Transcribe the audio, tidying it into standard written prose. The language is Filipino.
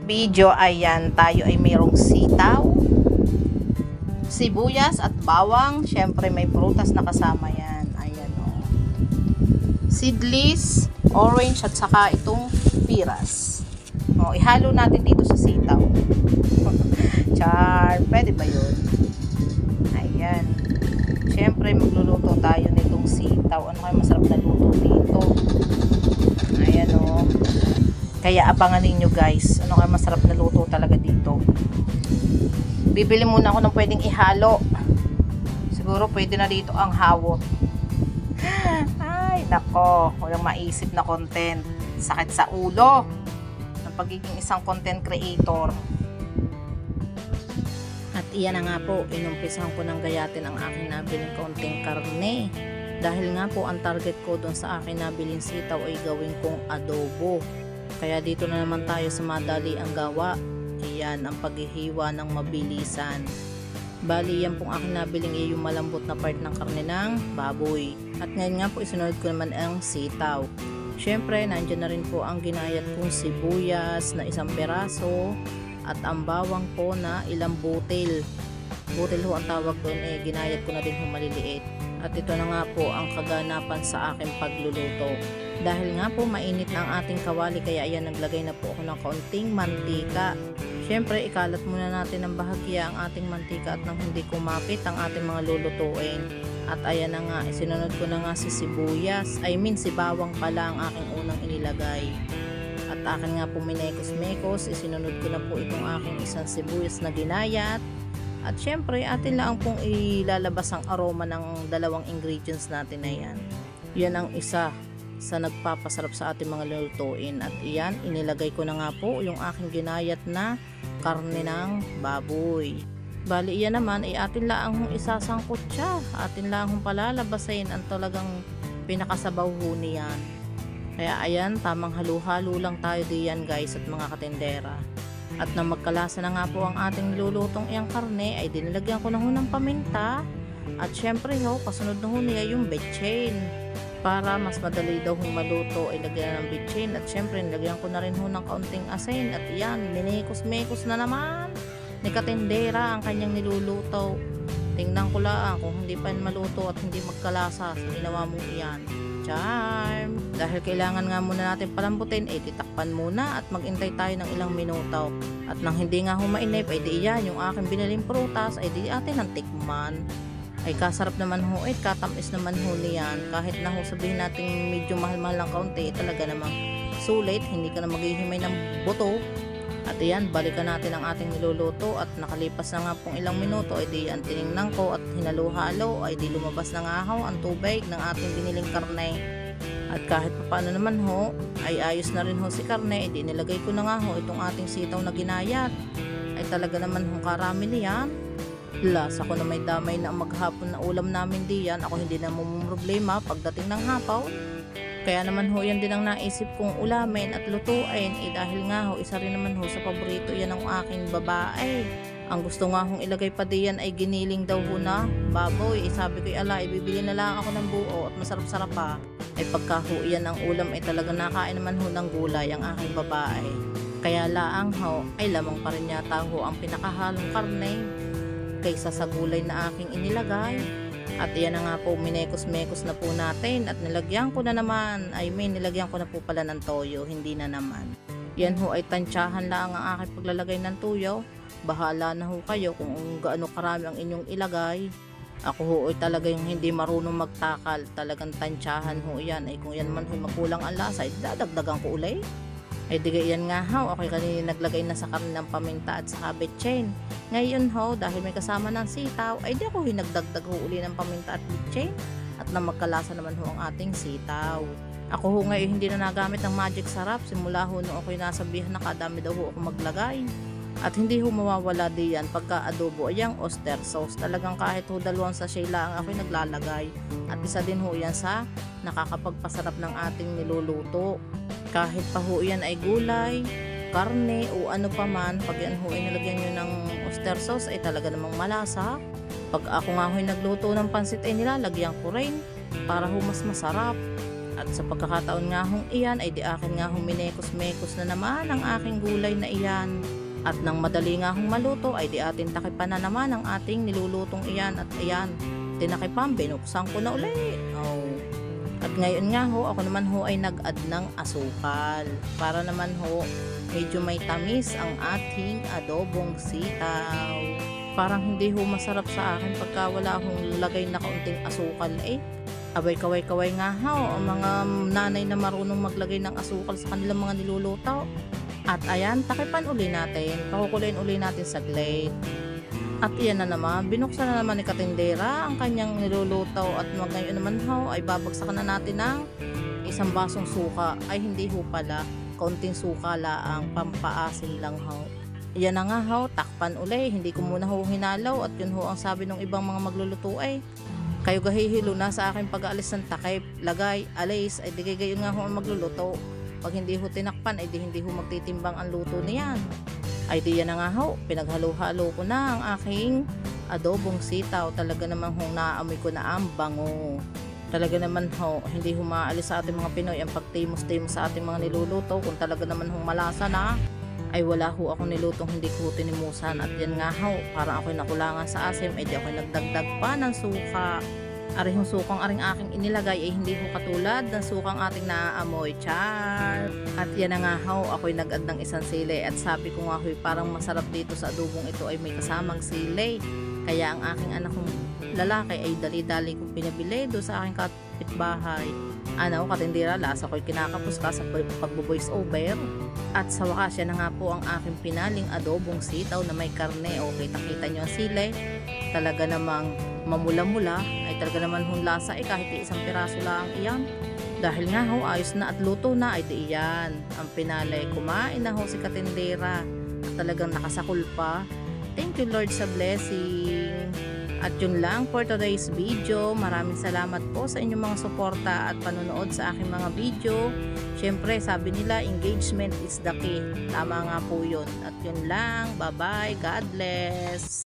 video. Ayan, tayo ay mayroong sitaw, sibuyas at bawang. Syempre may prutas na kasama yan. Ayan o. Seedless, orange at saka itong piras. O, ihalo natin dito sa sitaw. Char, pwede ba yun? Ayan. Syempre magluluto tayo nitong sitaw. Ano kayo masarap na luto dito? Ayan o. Kaya abangan ninyo guys. Ano kayo masarap na luto talaga dito. Bibili muna ako ng pwedeng ihalo. Siguro pwede na dito ang hawot. Ay, nako. Walang maisip na content. Sakit sa ulo ng pagiging isang content creator. At iyan na nga po, inumpisahan ko ng gayatin ang aking nabiling kaunting karne. Dahil nga po ang target ko doon sa aking nabiling sitaw ay gawin kong adobo. Kaya dito na naman tayo sa madali ang gawa. Iyan ang paghihiwa ng mabilisan. Bali yan pong aking nabiling ay yung malambot na part ng karne ng baboy. At ngayon nga po isunod ko naman ang sitaw. Syempre nandiyan na rin po ang ginayat kong sibuyas na 1 peraso. At ang bawang po na ilang butil. Butil ho ang tawag doon, ginayat ko na din ho maliliit. At ito na nga po ang kaganapan sa aking pagluluto. Dahil nga po mainit na ang ating kawali, kaya ayan naglagay na po ako ng kaunting mantika. Syempre ikalat muna natin ng bahagya ang ating mantika at nang hindi kumapit ang ating mga lulutuin. At ayan na nga, isinunod ko na nga si sibuyas, si bawang pala ang aking unang inilagay. At akin nga po minekos-mekos, isinunod ko na po itong aking isang sibuyas na ginayat. At syempre atin lang pong ilalabas ang aroma ng dalawang ingredients natin na yan. Yan ang isa sa nagpapasarap sa ating mga lulutuin. At iyan, inilagay ko na nga po yung aking ginayat na karne ng baboy. Bali iyan naman ay atin lang isasangkot siya. Atin lang palalabasin ang talagang pinakasabaw ho niyan. Kaya ayan, tamang halo-halo lang tayo diyan guys at mga katendera. At nang magkalasa na nga po ang ating nilulutong iyang karne ay dinilagyan ko na ho ng paminta. At syempre ho, kasunod na ho niya yung betchin. Para mas madali daw hong maluto ay lagyan ng betchin. At syempre nilagyan ko na rin ho ng kaunting asin. At iyan, minikos-mekos na naman ni katendera ang kanyang niluluto. Tingnan ko lang kung hindi pa maluto at hindi magkalasa sa ginawa mong iyan. Charm! Dahil kailangan nga muna natin palambutin, titakpan muna at magintay tayo ng ilang minuto. At nang hindi nga humainip, ay di iyan yung aking biniling prutas, ay di atin ang tikman. Ay kasarap naman ho, katamis naman ho niyan. Kahit na ho sabihin natin medyo mahal-mahal lang kaunti, talaga namang sulit, hindi ka na maghihimay ng buto. At iyan, balikan natin ang ating niluluto at nakalipas na nga pong ilang minuto ay di ang tiningnan ko at hinalo-halo ay di lumabas na nga ho ang tubig ng ating biniling karne. At kahit paano naman ho ay ayos na rin ho si karne, ay di nilagay ko na nga ho itong ating sitaw na ginayat. Ay talaga naman ho karami niyan. Lasa ko na may damay na maghapon na ulam namin diyan. Ako hindi na problema pagdating ng hapaw. Kaya naman ho yan din ang naisip kong ulamin at lutuin dahil nga ho isa rin naman ho sa paborito yan ng aking babae. Ang gusto nga hong ilagay pa diyan ay giniling daw ho na baboy. Sabi ko ala, ibibili na lang ako ng buo at masarap-sarap pa. Ay pagka ho yan ang ulam ay talaga nakain naman ho ng gulay ang aking babae. Kaya laang ho ay lamang pa rin yata ho ang pinakahalong karne kaysa sa gulay na aking inilagay. At iyan na nga po, minekos-mekos na po natin at nilagyan ko na naman, nilagyan ko na po pala ng toyo, hindi na naman. Yan ho ay tansyahan lang ang aking paglalagay ng tuyo. Bahala na ho kayo kung gaano karami ang inyong ilagay. Ako ho ay talagang hindi marunong magtakal, talagang tansyahan ho yan. Ay kung yan man ho makulang ang lasa, ay dadagdagan ko ulay. Ay digay yan nga ho, okay kanina naglagay na sa karne ng paminta at sa betchin. Ngayon ho, dahil may kasama ng sitaw, ay di ako hinagdagdag ho uli ng paminta at betchin. At na magkalasa naman ho ang ating sitaw. Ako ho ngayon hindi na nagamit ng magic sarap. Simula ho nung ako'y nasabihan na kadami daw ho ako maglagay. At hindi ho mawawala diyan pagka adobo ay ang oyster sauce. Talagang kahit ho 2 sachet lang ako'y naglalagay. At isa din ho yan sa nakakapagpasarap ng ating niluluto. Kahit pa ho yan ay gulay, karne o ano pa man, pag yan ho ay nilagyan nyo ng oyster sauce ay talaga namang malasa. Pag ako nga ho ay nagluto ng pansit ay nilalagyan ko rin para ho mas masarap. At sa pagkakataon nga hong iyan ay di akin nga hong minekos-mekos na naman ang aking gulay na iyan. At nang madali nga hong maluto ay di atin takipan na naman ang ating nilulutong iyan. At ayan, tinakipan, binuksan ko na uli. Oh. At ngayon nga ho, ako naman ho ay nag-add ng asukal. Para naman ho, medyo may tamis ang ating adobong sitaw. Parang hindi ho masarap sa akin pagka wala hong lagay na kaunting asukal eh. Abay kaway-kaway nga ho, ang mga nanay na marunong maglagay ng asukal sa kanilang mga niluluto. At ayan, takipan uli natin, pakukuloyin uli natin saglit. At iyan na naman, binuksan na naman ni Katindera ang kanyang niluluto at ngayon naman ho ay babagsakan na natin ng isang basong suka. Ay hindi ho pala, kaunting suka laang, pampaasim lang ho. Iyan na nga ho, takpan uli, hindi ko muna ho hinalaw at yun ho ang sabi ng ibang mga magluluto ay kayo gahihilo na sa aking pag-aalis ng takip, lagay, alis, ay digay gayon nga ho ang magluluto. Pag hindi ho tinakpan ay hindi ho magtitimbang ang luto niyan. Ay di yan na nga ho, pinaghalo-halo ko na ang aking adobong sitaw. Talaga naman hong naamoy ko na ang bango. Talaga naman ho, hindi ho maalis sa ating mga Pinoy ang pagtimos-timos sa ating mga niluluto. Kung talaga naman hong malasa na, ay wala ho akong nilutong hindi ko tinimusan. At yan nga ho, parang ako'y nakulangan sa asim, ay di ako'y nagdagdag pa ng suka. Arihong sukang aring aking inilagay ay hindi ho katulad ng sukang ating naaamoy. Char! At yan na nga ho, ako'y nag-add ng isang sili at sabi ko nga ho'y parang masarap dito sa adobong ito ay may kasamang sili. Kaya ang aking anak kong lalaki ay dali-dali kong pinabili doon sa aking kapitbahay. Ano, Katindera, lasa ko'y kinakapos ka sa pagbo-voice over. At sa wakas yan na nga po ang aking pinaling adobong sitaw na may karne. O kita-kita nyo ang sili. Talaga namang mamula-mula ay talaga naman hong lasa eh kahit isang piraso lang iyan. Dahil nga ho, ayos na at luto na ay di iyan. Ang pinalay, kumain na ho si Katindera. At talagang nakasakul pa. Thank you Lord sa blessing. At yun lang for today's video. Maraming salamat po sa inyong mga suporta at panonood sa aking mga video. Siyempre, sabi nila, engagement is the key. Tama nga po yun. At yun lang. Bye-bye. God bless.